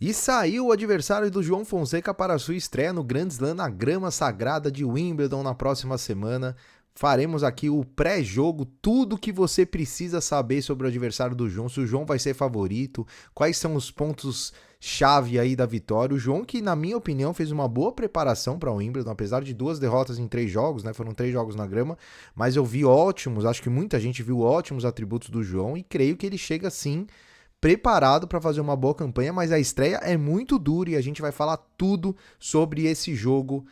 E saiu o adversário do João Fonseca para sua estreia no Grand Slam na grama sagrada de Wimbledon na próxima semana. Faremos aqui o pré-jogo, tudo que você precisa saber sobre o adversário do João, se o João vai ser favorito, quais são os pontos-chave aí da vitória. O João que, na minha opinião, fez uma boa preparação para o Wimbledon, apesar de 2 derrotas em 3 jogos, né? Foram 3 jogos na grama, mas eu vi ótimos, acho que muita gente viu ótimos atributos do João e creio que ele chega sim preparado para fazer uma boa campanha, mas a estreia é muito dura e a gente vai falar tudo sobre esse jogo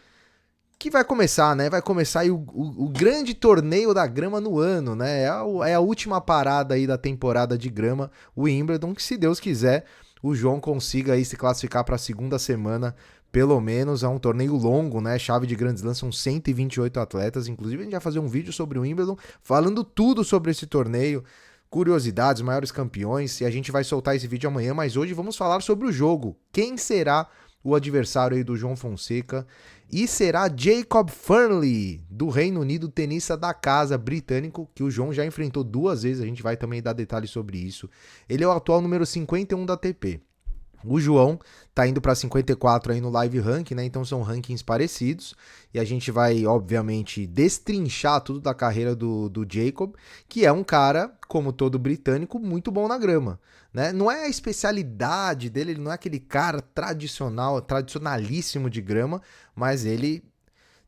que vai começar, né? Vai começar aí o grande torneio da grama no ano, né? É a última parada aí da temporada de grama, o Wimbledon, que se Deus quiser, o João consiga aí se classificar para a segunda semana, pelo menos. É um torneio longo, né? Chave de Grand Slam, são 128 atletas. Inclusive, a gente vai fazer um vídeo sobre o Wimbledon, falando tudo sobre esse torneio, curiosidades, maiores campeões, e a gente vai soltar esse vídeo amanhã, mas hoje vamos falar sobre o jogo. Quem será o adversário aí do João Fonseca? E será Jacob Fernley, do Reino Unido, tenista da casa britânico, que o João já enfrentou 2 vezes, a gente vai também dar detalhes sobre isso. Ele é o atual número 51 da ATP. O João tá indo para 54 aí no live rank, né? Então são rankings parecidos. E a gente vai, obviamente, destrinchar tudo da carreira do Jacob, que é um cara, como todo britânico, muito bom na grama, né? Não é a especialidade dele, ele não é aquele cara tradicionalíssimo de grama, mas ele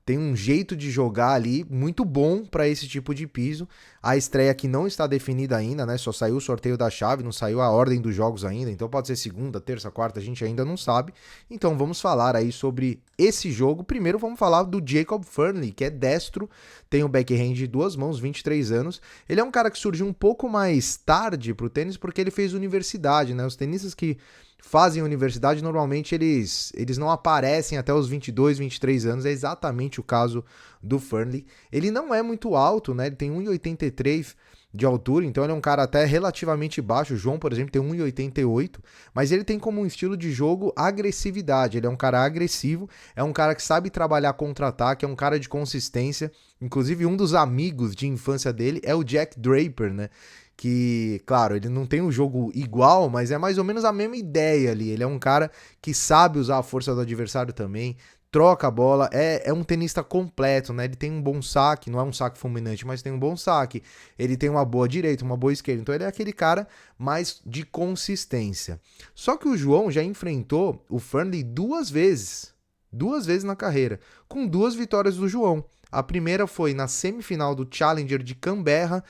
tem um jeito de jogar ali muito bom para esse tipo de piso. A estreia aqui não está definida ainda, né? Só saiu o sorteio da chave, não saiu a ordem dos jogos ainda, então pode ser segunda, terça, quarta, a gente ainda não sabe. Então vamos falar aí sobre esse jogo. Primeiro vamos falar do Jacob Fernley, que é destro, tem o backhand de 2 mãos, 23 anos. Ele é um cara que surgiu um pouco mais tarde pro tênis porque ele fez universidade, né? Os tenistas que fazem universidade, normalmente eles não aparecem até os 22, 23 anos, é exatamente o caso do Fernley. Ele não é muito alto, né? Ele tem 1,83 de altura, então ele é um cara até relativamente baixo. O João, por exemplo, tem 1,88, mas ele tem como um estilo de jogo agressividade. Ele é um cara agressivo, é um cara que sabe trabalhar contra-ataque, é um cara de consistência. Inclusive, um dos amigos de infância dele é o Jack Draper, né? Que, claro, ele não tem um jogo igual, mas é mais ou menos a mesma ideia ali. Ele é um cara que sabe usar a força do adversário também, troca a bola, é um tenista completo, né? Ele tem um bom saque, não é um saque fulminante, mas tem um bom saque. Ele tem uma boa direita, uma boa esquerda. Então ele é aquele cara mais de consistência. Só que o João já enfrentou o Fernley 2 vezes. 2 vezes na carreira, com 2 vitórias do João. A primeira foi na semifinal do Challenger de Canberra,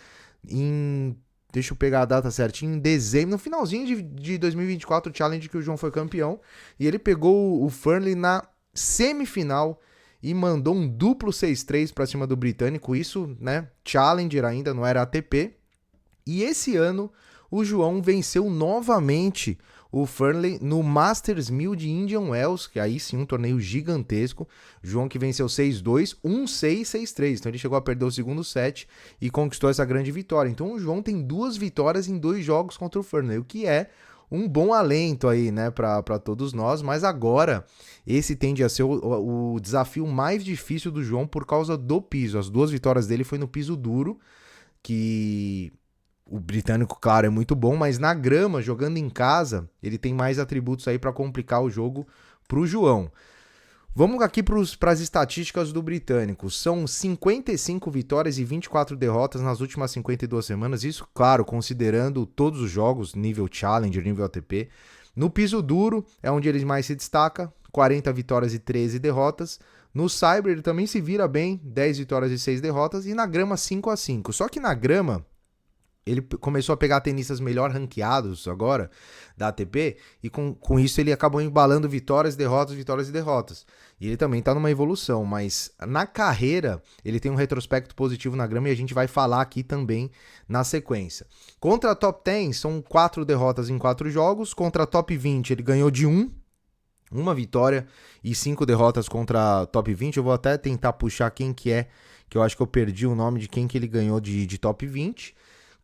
em deixa eu pegar a data certinho, em dezembro, no finalzinho de 2024, o Challenge que o João foi campeão, e ele pegou o Fernley na semifinal e mandou um duplo 6-3 para cima do britânico, isso, né, Challenger ainda, não era ATP, e esse ano o João venceu novamente o Fernley no Masters 1000 de Indian Wells, que aí sim um torneio gigantesco. João que venceu 6-2, 1-6, 6-3. Então ele chegou a perder o segundo set e conquistou essa grande vitória. Então o João tem 2 vitórias em 2 jogos contra o Fernley, o que é um bom alento aí, né, para todos nós. Mas agora esse tende a ser o desafio mais difícil do João por causa do piso. As 2 vitórias dele foi no piso duro, que o britânico, claro, é muito bom, mas na grama, jogando em casa, ele tem mais atributos aí para complicar o jogo pro João. Vamos aqui para as estatísticas do britânico. São 55 vitórias e 24 derrotas nas últimas 52 semanas. Isso, claro, considerando todos os jogos, nível Challenger, nível ATP. No piso duro é onde ele mais se destaca, 40 vitórias e 13 derrotas. No Cyber ele também se vira bem, 10 vitórias e 6 derrotas. E na grama 5-5. Só que na grama ele começou a pegar tenistas melhor ranqueados agora da ATP e com isso ele acabou embalando vitórias, derrotas, vitórias e derrotas. E ele também está numa evolução, mas na carreira ele tem um retrospecto positivo na grama e a gente vai falar aqui também na sequência. Contra a Top 10 são 4 derrotas em 4 jogos, contra a Top 20 ele ganhou de 1 vitória e 5 derrotas contra a Top 20. Eu vou até tentar puxar quem que é, que eu acho que eu perdi o nome de quem que ele ganhou de Top 20.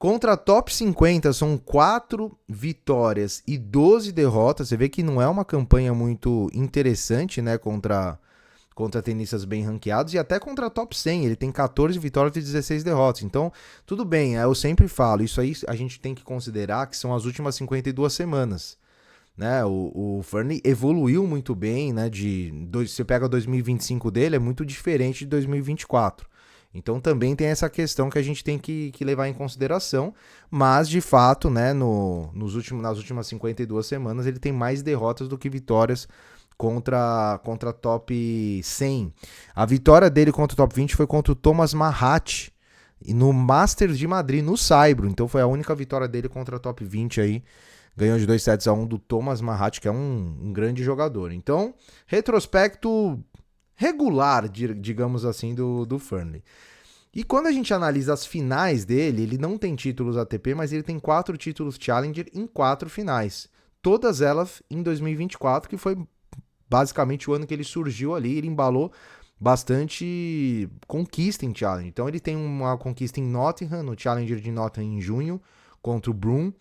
Contra a Top 50 são 4 vitórias e 12 derrotas. Você vê que não é uma campanha muito interessante, né, contra tenistas bem ranqueados. E até contra a Top 100, ele tem 14 vitórias e 16 derrotas. Então, tudo bem, eu sempre falo, isso aí a gente tem que considerar que são as últimas 52 semanas. né? O Fernley evoluiu muito bem, né? Você pega 2025 dele, é muito diferente de 2024. Então também tem essa questão que a gente tem que levar em consideração, mas de fato, né, nas últimas 52 semanas ele tem mais derrotas do que vitórias contra top 100. A vitória dele contra o top 20 foi contra o Thomas Mahat no Masters de Madrid, no Saibro. Então foi a única vitória dele contra o top 20 aí. Ganhou de 2-1 do Thomas Mahat, que é um grande jogador. Então, retrospecto regular, digamos assim, do Fernley. E quando a gente analisa as finais dele, ele não tem títulos ATP, mas ele tem 4 títulos Challenger em 4 finais. Todas elas em 2024, que foi basicamente o ano que ele surgiu ali, ele embalou bastante conquista em Challenger. Então ele tem uma conquista em Nottingham, no Challenger de Nottingham em junho, contra o Broome,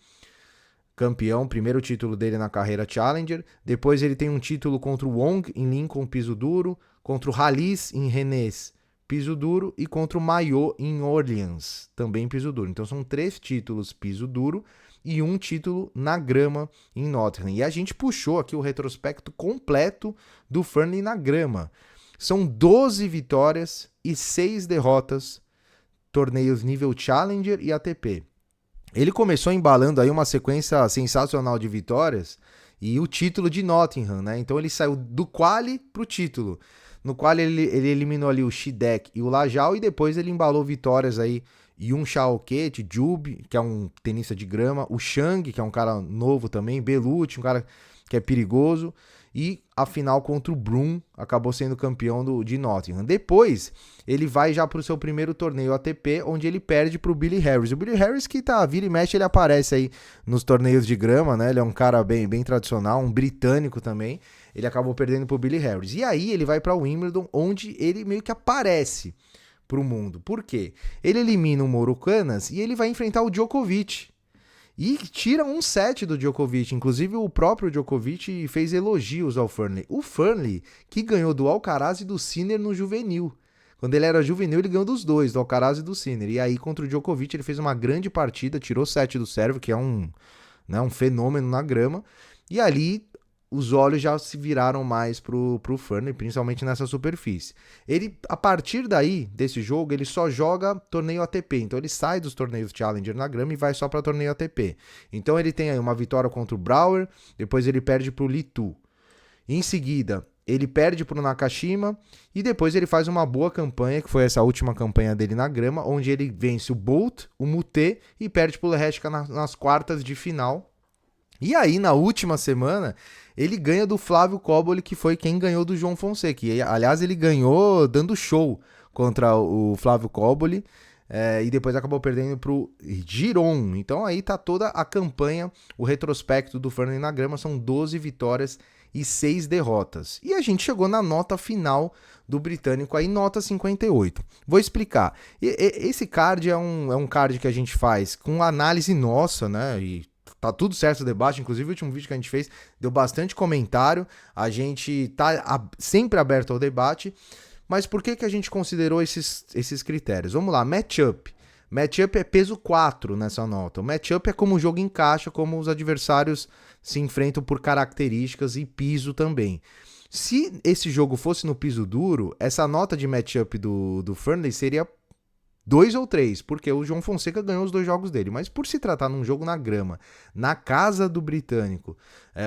campeão, primeiro título dele na carreira Challenger. Depois ele tem um título contra o Wong em Lincoln, piso duro, contra o Halis em Rennes, piso duro, e contra o Maillot em Orleans, também piso duro. Então são 3 títulos piso duro e um título na grama em Nottingham. E a gente puxou aqui o retrospecto completo do Fernley na grama. São 12 vitórias e 6 derrotas, torneios nível Challenger e ATP. Ele começou embalando aí uma sequência sensacional de vitórias e o título de Nottingham, né? Então ele saiu do quali pro título. No qual ele eliminou ali o Shidek e o Lajal, e depois ele embalou vitórias aí, Yun Shaoket, Jube, que é um tenista de grama, o Shang, que é um cara novo também, Belucci, um cara que é perigoso, e a final contra o Broome, acabou sendo campeão de Nottingham. Depois, ele vai já para o seu primeiro torneio ATP, onde ele perde para o Billy Harris. O Billy Harris que vira e mexe, ele aparece aí nos torneios de grama, né? Ele é um cara bem tradicional, um britânico também. Ele acabou perdendo para o Billy Harris. E aí ele vai para o Wimbledon, onde ele meio que aparece para o mundo. Por quê? Ele elimina o Morocanas e ele vai enfrentar o Djokovic. E tira um set do Djokovic. Inclusive o próprio Djokovic fez elogios ao Fernley. O Fernley que ganhou do Alcaraz e do Sinner no juvenil. Quando ele era juvenil, ele ganhou dos dois, do Alcaraz e do Sinner. E aí contra o Djokovic ele fez uma grande partida, tirou set do serve, que é um fenômeno na grama. E ali os olhos já se viraram mais pro Fernley, principalmente nessa superfície. Ele, a partir daí, desse jogo, ele só joga torneio ATP. Então ele sai dos torneios Challenger na grama e vai só para torneio ATP. Então ele tem aí uma vitória contra o Brauer, depois ele perde pro Litu. Em seguida, ele perde pro Nakashima e depois ele faz uma boa campanha, que foi essa última campanha dele na grama, onde ele vence o Bolt, o Mute e perde pro Lehecka nas quartas de final. E aí, na última semana, ele ganha do Flávio Koboli, que foi quem ganhou do João Fonseca. E, aliás, ele ganhou dando show contra o Flávio Koboli, e depois acabou perdendo pro Giron. Então aí tá toda a campanha, o retrospecto do Fernley na grama, são 12 vitórias e 6 derrotas. E a gente chegou na nota final do britânico aí, nota 58. Vou explicar. Esse card é um card que a gente faz com análise nossa, né, e tá tudo certo o debate, inclusive o último vídeo que a gente fez deu bastante comentário, a gente tá sempre aberto ao debate, mas por que a gente considerou esses critérios? Vamos lá, matchup. Matchup é peso 4 nessa nota. O matchup é como o jogo encaixa, como os adversários se enfrentam por características e piso também. Se esse jogo fosse no piso duro, essa nota de matchup do Fernley seria 2 ou 3, porque o João Fonseca ganhou os 2 jogos dele. Mas por se tratar num jogo na grama, na casa do britânico,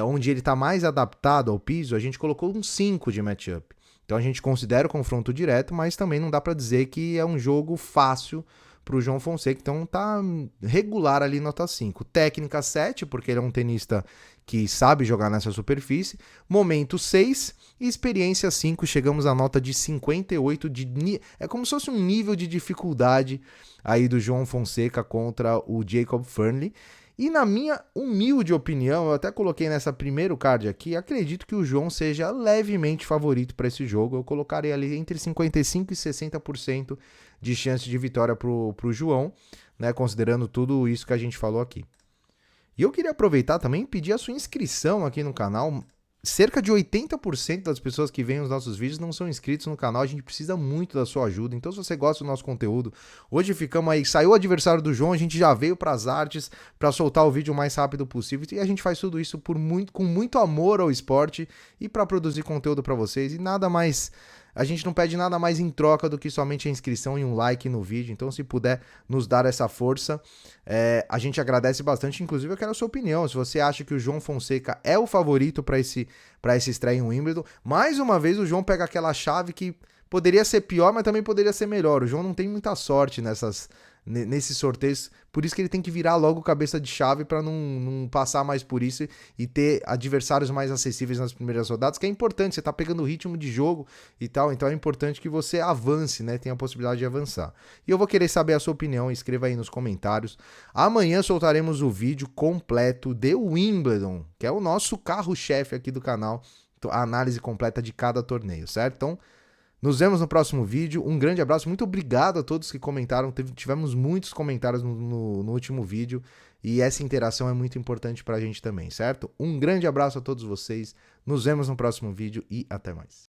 onde ele está mais adaptado ao piso, a gente colocou um 5 de matchup. Então a gente considera o confronto direto, mas também não dá para dizer que é um jogo fácil para o João Fonseca. Então tá regular ali, nota 5. Técnica 7, porque ele é um tenista que sabe jogar nessa superfície. Momento 6 e experiência 5. Chegamos à nota de 58. É como se fosse um nível de dificuldade aí do João Fonseca contra o Jacob Fernley. E na minha humilde opinião, eu até coloquei nessa primeiro card aqui, acredito que o João seja levemente favorito para esse jogo. Eu colocarei ali entre 55% e 60% de chance de vitória pro João, né, considerando tudo isso que a gente falou aqui. E eu queria aproveitar também e pedir a sua inscrição aqui no canal. cerca de 80% das pessoas que veem os nossos vídeos não são inscritos no canal, a gente precisa muito da sua ajuda. Então, se você gosta do nosso conteúdo, hoje ficamos aí, saiu o adversário do João, a gente já veio para as artes para soltar o vídeo o mais rápido possível e a gente faz tudo isso com muito amor ao esporte e para produzir conteúdo para vocês e nada mais. A gente não pede nada mais em troca do que somente a inscrição e um like no vídeo. Então, se puder nos dar essa força, a gente agradece bastante. Inclusive, eu quero a sua opinião. Se você acha que o João Fonseca é o favorito para esse estreia em Wimbledon, mais uma vez o João pega aquela chave que poderia ser pior, mas também poderia ser melhor. O João não tem muita sorte nesses sorteios, por isso que ele tem que virar logo cabeça de chave para não passar mais por isso e ter adversários mais acessíveis nas primeiras rodadas, que é importante, você tá pegando o ritmo de jogo e tal, então é importante que você avance, né, tenha a possibilidade de avançar. E eu vou querer saber a sua opinião, escreva aí nos comentários. Amanhã soltaremos o vídeo completo de Wimbledon, que é o nosso carro-chefe aqui do canal, a análise completa de cada torneio, certo? Então, nos vemos no próximo vídeo. Um grande abraço. Muito obrigado a todos que comentaram. Tivemos muitos comentários no último vídeo. E essa interação é muito importante pra gente também, certo? Um grande abraço a todos vocês. Nos vemos no próximo vídeo e até mais.